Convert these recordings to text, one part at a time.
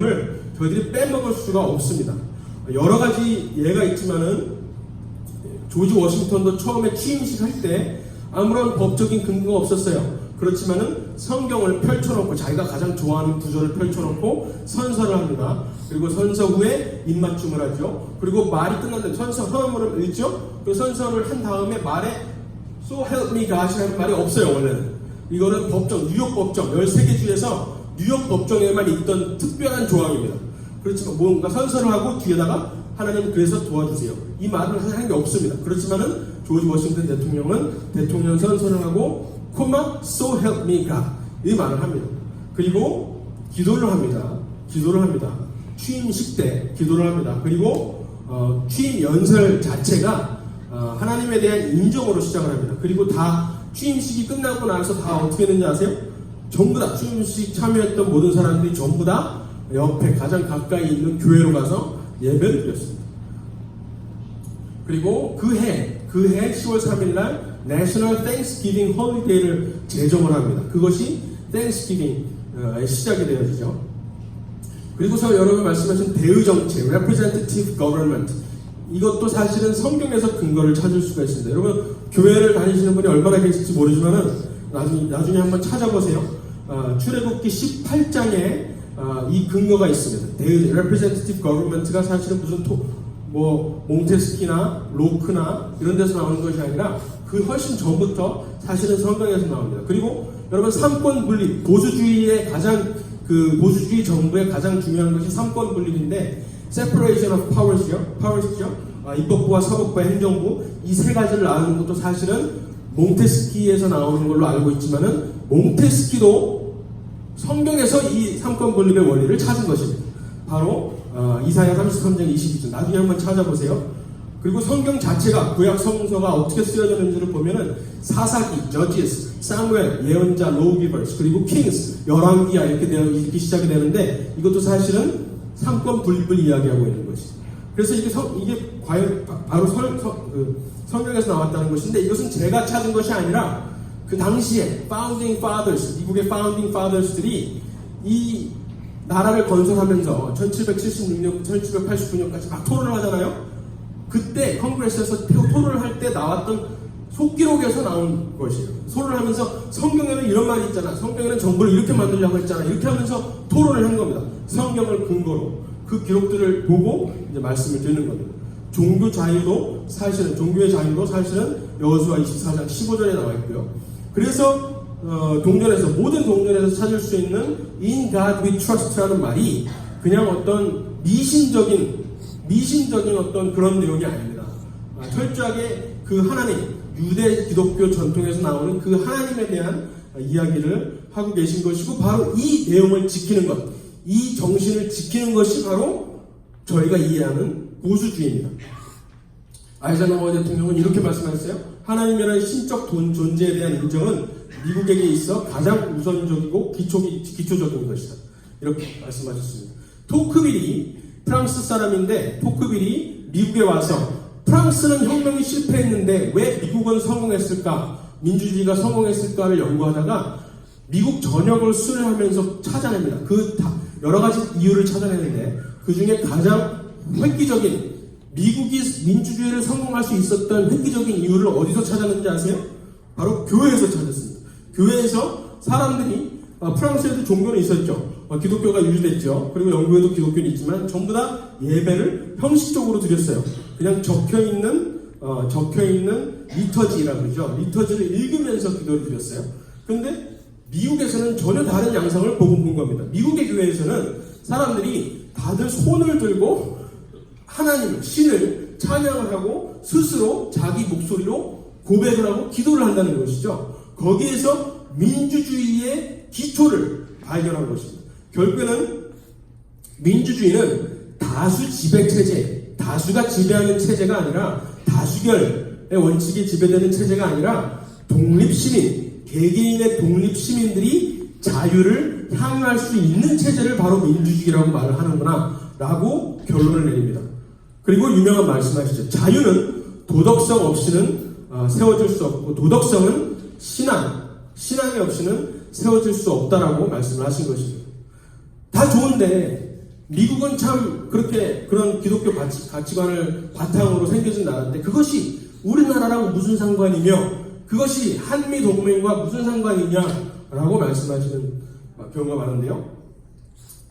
을 저희들이 빼먹을 수가 없습니다. 여러 가지 예가 있지만은 조지 워싱턴도 처음에 취임식 할 때 아무런 법적인 근거가 없었어요. 그렇지만은 성경을 펼쳐놓고 자기가 가장 좋아하는 구절을 펼쳐놓고 선서를 합니다. 그리고 선서 후에 입맞춤을 하죠. 그리고 말이 끝났는데 선서를 읽죠. 그 선서를 한 다음에 말에 So help me God이라는 말이 없어요. 원래는 이거는 법정, 뉴욕 법정 13개 주에서 뉴욕 법정에만 있던 특별한 조항입니다. 그렇지만 뭔가 선서를 하고 뒤에다가 하나님 그래서 도와주세요. 이 말을 하는 게 없습니다. 그렇지만은 조지 워싱턴 대통령은 대통령 선서를 하고 코마 So help me God 이 말을 합니다. 그리고 기도를 합니다. 취임식 때 기도를 합니다. 그리고 취임 연설 자체가 하나님에 대한 인정으로 시작을 합니다. 그리고 다 취임식이 끝나고 나서 다 어떻게 했는지 아세요? 전부 다 취임식 참여했던 모든 사람들이 전부 다 옆에 가장 가까이 있는 교회로 가서 예배를 드렸습니다. 그리고 그 해 10월 3일 날 National Thanksgiving Holiday를 제정을 합니다. 그것이 Thanksgiving의 시작이 되어지죠. 그리고서 여러분 말씀하신 대의정책, Representative Government 이것도 사실은 성경에서 근거를 찾을 수가 있습니다. 여러분 교회를 다니시는 분이 얼마나 계실지 모르지만은 나중에 한번 찾아보세요. 출애굽기 18장에 이 근거가 있습니다. Representative Government가 사실은 무슨 몽테스키나 로크나 이런 데서 나오는 것이 아니라 그 훨씬 전부터 사실은 성경에서 나옵니다. 그리고 여러분 삼권 분립, 보수주의 정부의 가장 중요한 것이 삼권 분립인데 Separation of Powers죠. 입법부와 사법부와 행정부 이 세 가지를 나누는 것도 사실은 몽테스키에서 나오는 걸로 알고 있지만은 몽테스키도 성경에서 이 삼권 분립의 원리를 찾은 것입니다. 바로 이사야 33장 22절 나중에 한번 찾아보세요. 그리고 성경 자체가 구약 성서가 어떻게 쓰여졌는지를 보면은 사사기, 저지스, 사무엘, 예언자, 로우기버스 그리고 킹스, 열왕기야 이렇게 시작이 되는데 이것도 사실은 삼권 분립을 이야기하고 있는 것이죠. 그래서 이게 과연 바로 성경에서 나왔다는 것인데 이것은 제가 찾은 것이 아니라 그 당시에 Founding Fathers, 미국의 Founding Fathers들이 이 나라를 건설하면서 1776년, 1789년까지 막 토론을 하잖아요. 그때 컨그레스에서 토론을 할 때 나왔던 속기록에서 나온 것이에요. 토론을 하면서 성경에는 이런 말이 있잖아. 성경에는 정부를 이렇게 만들려고 했잖아. 이렇게 하면서 토론을 한 겁니다. 성경을 근거로 그 기록들을 보고 이제 말씀을 드리는 겁니다. 종교의 자유도 사실은 여호수아 24장 15절에 나와 있고요. 그래서 모든 동전에서 찾을 수 있는 In God we trust라는 말이 그냥 어떤 미신적인 어떤 그런 내용이 아닙니다. 철저하게 그 하나님, 유대 기독교 전통에서 나오는 그 하나님에 대한 이야기를 하고 계신 것이고 바로 이 내용을 지키는 것, 이 정신을 지키는 것이 바로 저희가 이해하는 보수주의입니다. 아이젠하워 대통령은 이렇게 말씀하셨어요. 하나님이라는 신적 존재에 대한 인정은 미국에게 있어 가장 우선적이고 기초적인 것이다. 이렇게 말씀하셨습니다. 토크빌이 프랑스 사람인데 토크빌이 미국에 와서 프랑스는 혁명이 실패했는데 왜 미국은 성공했을까? 민주주의가 성공했을까를 연구하다가 미국 전역을 순회하면서 찾아냅니다. 여러 가지 이유를 찾아내는데 그 중에 가장 획기적인 미국이 민주주의를 성공할 수 있었던 획기적인 이유를 어디서 찾았는지 아세요? 바로 교회에서 찾았습니다. 교회에서 사람들이 프랑스에도 종교는 있었죠. 기독교가 유지됐죠. 그리고 영국에도 기독교는 있지만 전부 다 예배를 형식적으로 드렸어요. 그냥 적혀있는 리터지라고 그러죠. 리터지를 읽으면서 기도를 드렸어요. 근데 미국에서는 전혀 다른 양상을 본 겁니다. 미국의 교회에서는 사람들이 다들 손을 들고 하나님, 신을 찬양을 하고 스스로 자기 목소리로 고백을 하고 기도를 한다는 것이죠. 거기에서 민주주의의 기초를 발견한 것입니다. 결국에는 민주주의는 다수 지배 체제, 다수가 지배하는 체제가 아니라 다수결의 원칙에 지배되는 체제가 아니라 독립시민, 개개인의 독립시민들이 자유를 향유할 수 있는 체제를 바로 민주주의라고 말을 하는구나 라고 결론을 내립니다. 그리고 유명한 말씀하시죠. 자유는 도덕성 없이는 세워질 수 없고 도덕성은 신앙이 없이는 세워질 수 없다라고 말씀을 하신 것입니다. 다 좋은데 미국은 참 그렇게 그런 기독교 가치관을 바탕으로 생겨진 나라인데 그것이 우리나라랑 무슨 상관이며 그것이 한미 동맹과 무슨 상관이냐라고 말씀하시는 경우가 많은데요.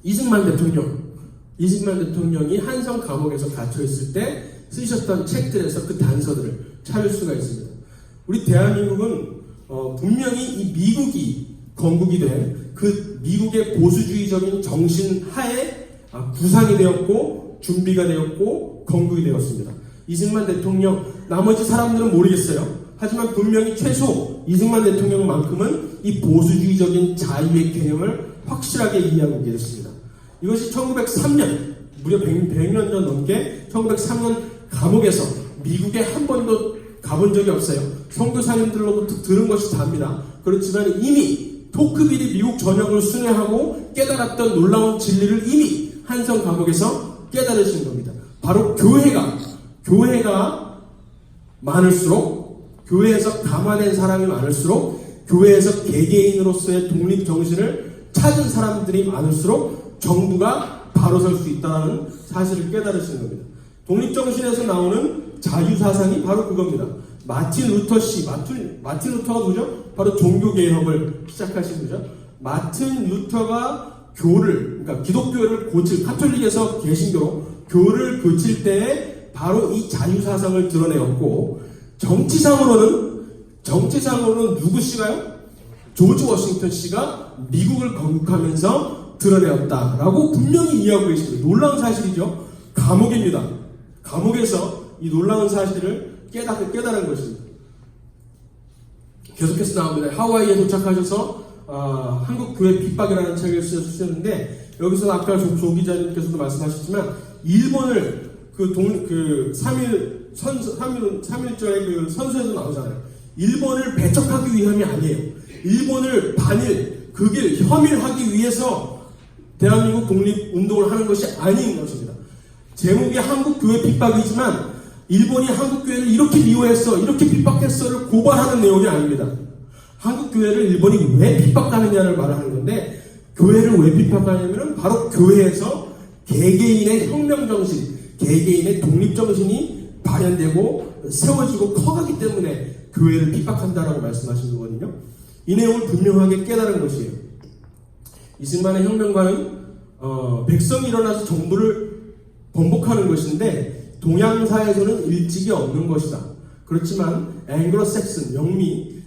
이승만 대통령이 한성 감옥에서 갇혀 있을 때 쓰셨던 책들에서 그 단서들을 찾을 수가 있습니다. 우리 대한민국은 분명히 이 미국이 건국이 된 그 미국의 보수주의적인 정신 하에 구상이 되었고 준비가 되었고 건국이 되었습니다. 이승만 대통령 나머지 사람들은 모르겠어요. 하지만 분명히 최소 이승만 대통령만큼은 이 보수주의적인 자유의 개념을 확실하게 이해하고 계셨습니다. 이것이 1903년 무려 100년 전 넘게 1903년 감옥에서 미국에 한 번도 가본 적이 없어요. 선교사님들로부터 들은 것이 답니다. 그렇지만 이미 토크빌이 미국 전역을 순회하고 깨달았던 놀라운 진리를 이미 한성 감옥에서 깨달으신 겁니다. 바로 교회가 많을수록 교회에서 감화된 사람이 많을수록 교회에서 개개인으로서의 독립정신을 찾은 사람들이 많을수록 정부가 바로 설 수 있다는 사실을 깨달으신 겁니다. 독립정신에서 나오는 자유사상이 바로 그겁니다. 마틴 루터가 누구죠? 바로 종교개혁을 시작하신 거죠. 마틴 루터가 그러니까 기독교를 카톨릭에서 개신교로 교를 고칠 때에 바로 이 자유사상을 드러내었고, 정치상으로는 누구씨가요? 조지 워싱턴 씨가 미국을 건국하면서 드러내었다라고 분명히 이해하고 계십니다. 놀라운 사실이죠. 감옥입니다. 감옥에서 이 놀라운 사실을 깨달은 것입니다. 계속해서 나옵니다. 하와이에 도착하셔서 한국 교회 핍박이라는 책을 쓰셨는데, 여기서 아까 조 기자님께서도 말씀하셨지만 일본을 그 3.1절의 그 선서에도 나오잖아요. 일본을 배척하기 위함이 아니에요. 일본을 극일, 혐일하기 위해서 대한민국 독립운동을 하는 것이 아닌 것입니다. 제목이 한국교회 핍박이지만 일본이 한국교회를 이렇게 미워했어, 이렇게 핍박했어를 고발하는 내용이 아닙니다. 한국교회를 일본이 왜 핍박하느냐를 말하는 건데, 교회를 왜 핍박하냐면 바로 교회에서 개개인의 혁명정신, 개개인의 독립정신이 발현되고 세워지고 커가기 때문에 교회를 핍박한다라고 말씀하신 거거든요. 이 내용을 분명하게 깨달은 것이에요. 이승만의 혁명과는 백성이 일어나서 정부를 번복하는 것인데 동양사에서는 일찍이 없는 것이다. 그렇지만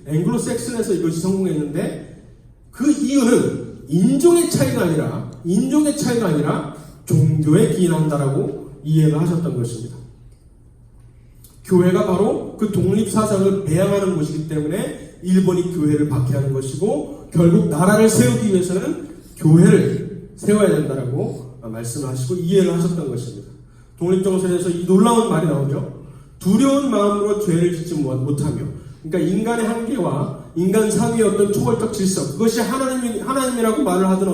앵글로색슨에서 이것이 성공했는데 그 이유는 인종의 차이가 아니라 종교에 기인한다라고 이해를 하셨던 것입니다. 교회가 바로 그 독립사상을 배양하는 곳이기 때문에 일본이 교회를 박해하는 것이고, 결국 나라를 세우기 위해서는 교회를 세워야 된다라고 말씀하시고 이해를 하셨던 것입니다. 독립정신에서 이 놀라운 말이 나오죠. 두려운 마음으로 죄를 짓지 못하며, 그러니까 인간의 한계와 인간 사회의 어떤 초월적 질서, 그것이 하나님이라고 말을 하든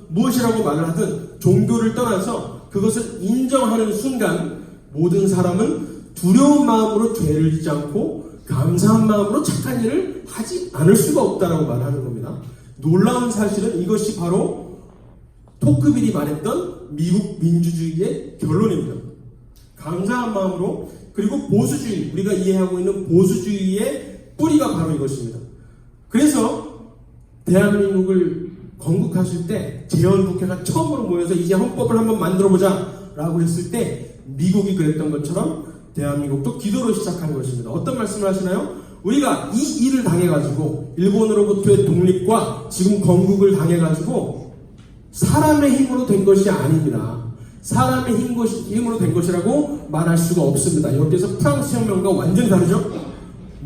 무엇이라고 말을 하든 종교를 떠나서 그것을 인정하는 순간 모든 사람은 두려운 마음으로 죄를 짓지 않고 감사한 마음으로 착한 일을 하지 않을 수가 없다라고 말하는 겁니다. 놀라운 사실은 이것이 바로 토크빌이 말했던 미국 민주주의의 결론입니다. 감사한 마음으로, 그리고 보수주의, 우리가 이해하고 있는 보수주의의 뿌리가 바로 이것입니다. 그래서 대한민국을 건국하실 때 재헌국회가 처음으로 모여서 이제 헌법을 한번 만들어보자 라고 했을 때 미국이 그랬던 것처럼 대한민국도 기도로 시작한 것입니다. 어떤 말씀을 하시나요? 우리가 이 일을 당해가지고 일본으로부터의 독립과 지금 건국을 당해가지고 사람의 힘으로 된 것이 아닙니다. 사람의 힘으로 된 것이라고 말할 수가 없습니다. 여기에서 프랑스 혁명과 완전히 다르죠?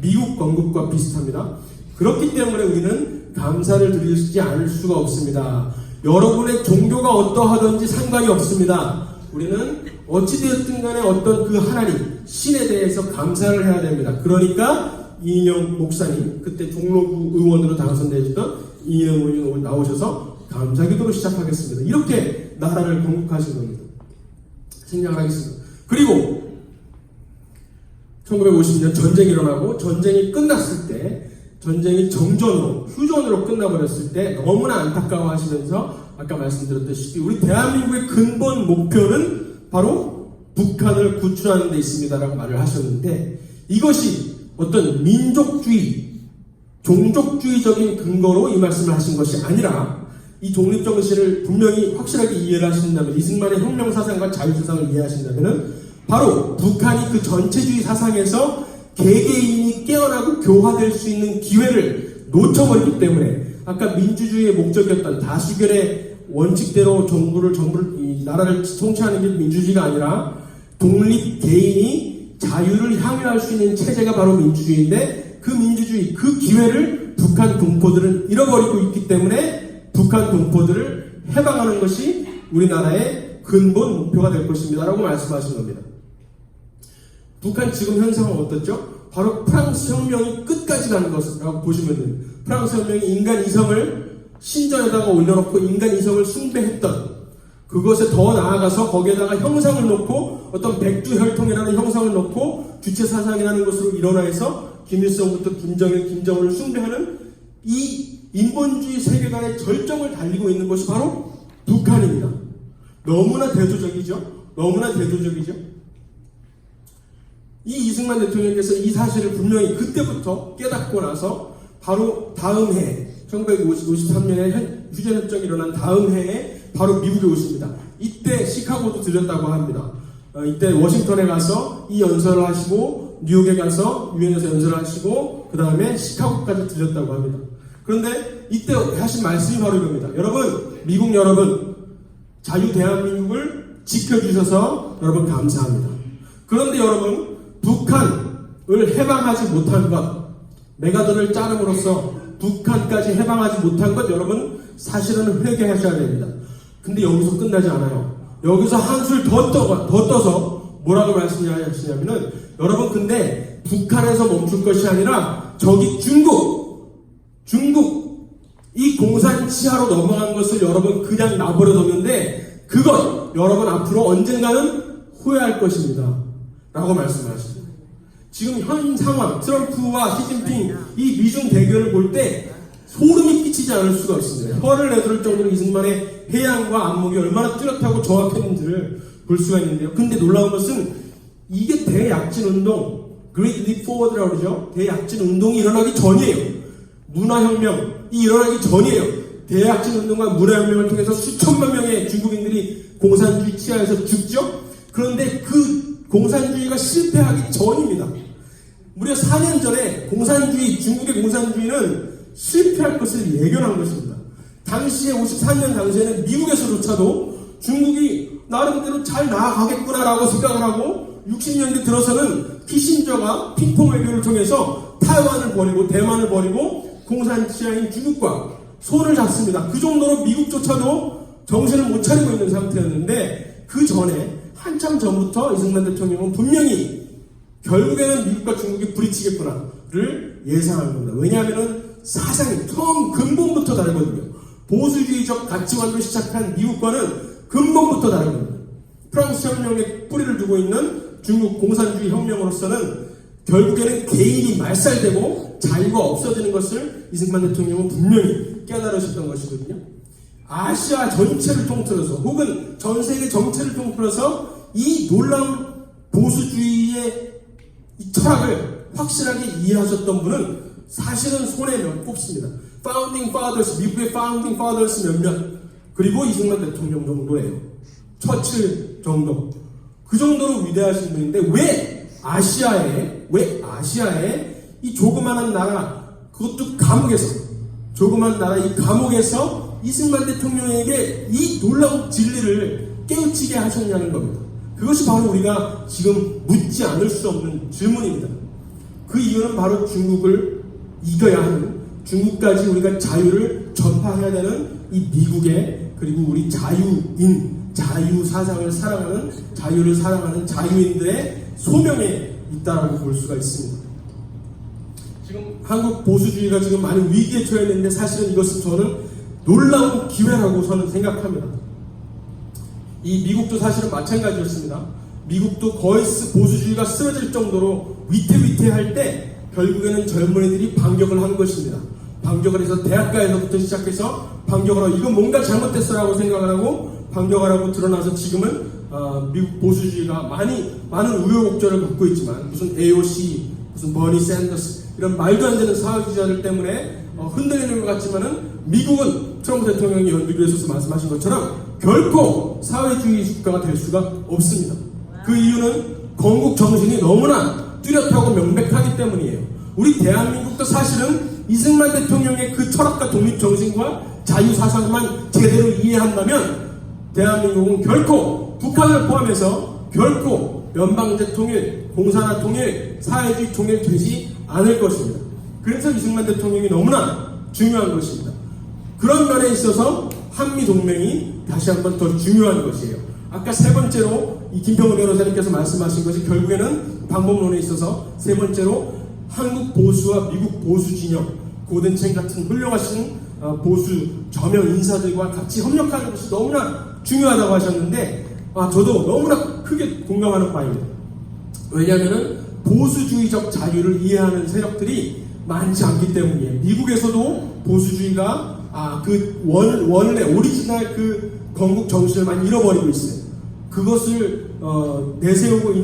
미국 건국과 비슷합니다. 그렇기 때문에 우리는 감사를 드리지 않을 수가 없습니다. 여러분의 종교가 어떠하든지 상관이 없습니다. 우리는 어찌되었든 간에 어떤 그 하나님, 신에 대해서 감사를 해야 됩니다. 그러니까 이인영 목사님, 그때 종로구 의원으로 당선되셨던 이인영 의원이 나오셔서 감사기도로 시작하겠습니다. 이렇게 나라를 건국하신 겁니다. 생략을 하겠습니다. 그리고 1950년 전쟁이 일어나고 전쟁이 끝났을 때 전쟁이 정전으로, 휴전으로 끝나버렸을 때 너무나 안타까워하시면서 아까 말씀드렸다시피 우리 대한민국의 근본 목표는 바로 북한을 구출하는 데 있습니다라고 말을 하셨는데, 이것이 어떤 민족주의, 종족주의적인 근거로 이 말씀을 하신 것이 아니라 이 독립정신을 분명히 확실하게 이해를 하신다면, 이승만의 혁명사상과 자유사상을 이해하신다면 바로 북한이 그 전체주의 사상에서 개개인이 깨어나고 교화될 수 있는 기회를 놓쳐버렸기 때문에, 아까 민주주의의 목적이었던 다수결의 원칙대로 이 나라를 통치하는 게 민주주의가 아니라 독립 개인이 자유를 향유할 수 있는 체제가 바로 민주주의인데, 그 민주주의, 그 기회를 북한 동포들은 잃어버리고 있기 때문에 북한 동포들을 해방하는 것이 우리나라의 근본 목표가 될 것입니다 라고 말씀하신 겁니다. 북한 지금 현상은 어떻죠? 바로 프랑스 혁명이 끝까지 가는 것이라고 보시면 돼요. 프랑스 혁명이 인간 이성을 신전에다가 올려놓고 인간 이성을 숭배했던, 그것에 더 나아가서 거기에다가 형상을 놓고 어떤 백두혈통이라는 형상을 놓고 주체사상이라는 것으로 일어나서 김일성부터 김정일, 김정은을 숭배하는 이 인본주의 세계관의 절정을 달리고 있는 것이 바로 북한입니다. 너무나 대조적이죠? 너무나 대조적이죠? 이 이승만 대통령께서 이 사실을 분명히 그때부터 깨닫고 나서 바로 다음 해 1953년에 휴전협정이 일어난 다음 해에 바로 미국에 오십니다. 이때 시카고도 들렸다고 합니다. 이때 워싱턴에 가서 이 연설을 하시고 뉴욕에 가서 유엔에서 연설을 하시고 그 다음에 시카고까지 들렸다고 합니다. 그런데 이때 하신 말씀이 바로 이겁니다. 여러분, 미국 여러분, 자유 대한민국을 지켜주셔서 여러분 감사합니다. 그런데 여러분, 북한을 해방하지 못한 것, 메가돈을 자름으로써 북한까지 해방하지 못한 것, 여러분 사실은 회개하셔야 됩니다. 근데 여기서 끝나지 않아요. 여기서 한술 더 떠서 뭐라고 말씀하시냐면은, 여러분 근데 북한에서 멈출 것이 아니라 저기 중국 이 공산 치하로 넘어간 것을 여러분 그냥 놔버려 뒀는데, 그것 여러분 앞으로 언젠가는 후회할 것입니다 라고 말씀하시죠. 지금 현 상황, 트럼프와 시진핑 이 미중 대결을 볼 때 소름이 끼치지 않을 수가 없습니다. 혀를 내두를 정도로 이승만의 해양과 안목이 얼마나 뚜렷하고 정확했는지를 볼 수가 있는데요. 근데 놀라운 것은 이게 대약진운동, Great Leap Forward라고 그러죠. 대약진운동이 일어나기 전이에요. 문화혁명이 일어나기 전이에요. 대약진운동과 문화혁명을 통해서 수천만 명의 중국인들이 공산주의 치하에서 죽죠. 그런데 그 공산주의가 실패하기 전입니다. 무려 4년 전에 중국의 공산주의는 실패할 것을 예견한 것입니다. 당시에 54년 당시에는 미국에서조차도 중국이 나름대로 잘 나아가겠구나라고 생각을 하고 60년대 들어서는 키신저가 핑퐁 외교를 통해서 타이완을 버리고 대만을 버리고 공산치하인 중국과 손을 잡습니다. 그 정도로 미국조차도 정신을 못 차리고 있는 상태였는데, 그 전에 한참 전부터 이승만 대통령은 분명히 결국에는 미국과 중국이 부딪히겠구나를 예상한 겁니다. 왜냐하면 사상이 처음 근본부터 다르거든요. 보수주의적 가치관으로 시작한 미국과는 근본부터 다릅니다. 프랑스 혁명에 뿌리를 두고 있는 중국 공산주의 혁명으로서는 결국에는 개인이 말살되고 자유가 없어지는 것을 이승만 대통령은 분명히 깨달으셨던 것이거든요. 아시아 전체를 통틀어서 혹은 전 세계 전체를 통틀어서 이 놀라운 보수주의의 이 철학을 확실하게 이해하셨던 분은 사실은 손에 꼽습니다. Founding Fathers, 미국의 Founding Fathers 몇몇, 그리고 이승만 대통령 정도예요. 처칠 정도. 그 정도로 위대하신 분인데 왜 아시아에 이 조그마한 나라, 그것도 감옥에서, 조그마한 나라 이 감옥에서 이승만 대통령에게 이 놀라운 진리를 깨우치게 하셨냐는 겁니다. 그것이 바로 우리가 지금 묻지 않을 수 없는 질문입니다. 그 이유는 바로 중국을 이겨야 하는, 중국까지 우리가 자유를 전파해야 되는 이 미국의, 그리고 우리 자유 사상을 사랑하는, 자유를 사랑하는 자유인들의 소명에 있다라고 볼 수가 있습니다. 지금 한국 보수주의가 지금 많은 위기에 처해 있는데, 사실은 이것은 저는 놀라운 기회라고 저는 생각합니다. 이 미국도 사실은 마찬가지였습니다. 미국도 거의 보수주의가 쓰러질 정도로 위태위태할 때 결국에는 젊은이들이 반격을 한 것입니다. 반격을 해서 대학가에서부터 시작해서 반격을 하고 이건 뭔가 잘못됐어라고 생각을 하고 반격을 하고 드러나서 지금은 미국 보수주의가 많은 우여곡절을 겪고 있지만 무슨 AOC, 무슨 버니 샌더스 이런 말도 안 되는 사회주의자들 때문에 흔들리는 것 같지만은 미국은 트럼프 대통령이 연두교에서 말씀하신 것처럼 결코 사회주의 국가가 될 수가 없습니다. 그 이유는 건국 정신이 너무나 뚜렷하고 명백하기 때문이에요. 우리 대한민국도 사실은 이승만 대통령의 그 철학과 독립 정신과 자유 사상만 제대로 이해한다면 대한민국은 결코 북한을 포함해서 결코 연방제 통일, 공산화 통일, 사회주의 통일 되지 않을 것입니다. 그래서 이승만 대통령이 너무나 중요한 것입니다. 그런 면에 있어서 한미동맹이 다시 한번 더 중요한 것이에요. 아까 세 번째로 이 김평우 변호사님께서 말씀하신 것이 결국에는 방법론에 있어서 세 번째로 한국 보수와 미국 보수 진영, 고든첸 같은 훌륭하신 보수 저명 인사들과 같이 협력하는 것이 너무나 중요하다고 하셨는데 저도 너무나 크게 공감하는 바입니다. 왜냐하면 보수주의적 자유를 이해하는 세력들이 많지 않기 때문이에요. 미국에서도 보수주의가 그 원래 오리지널 그 건국 정신을 많이 잃어버리고 있어요. 그것을 내세우고 있는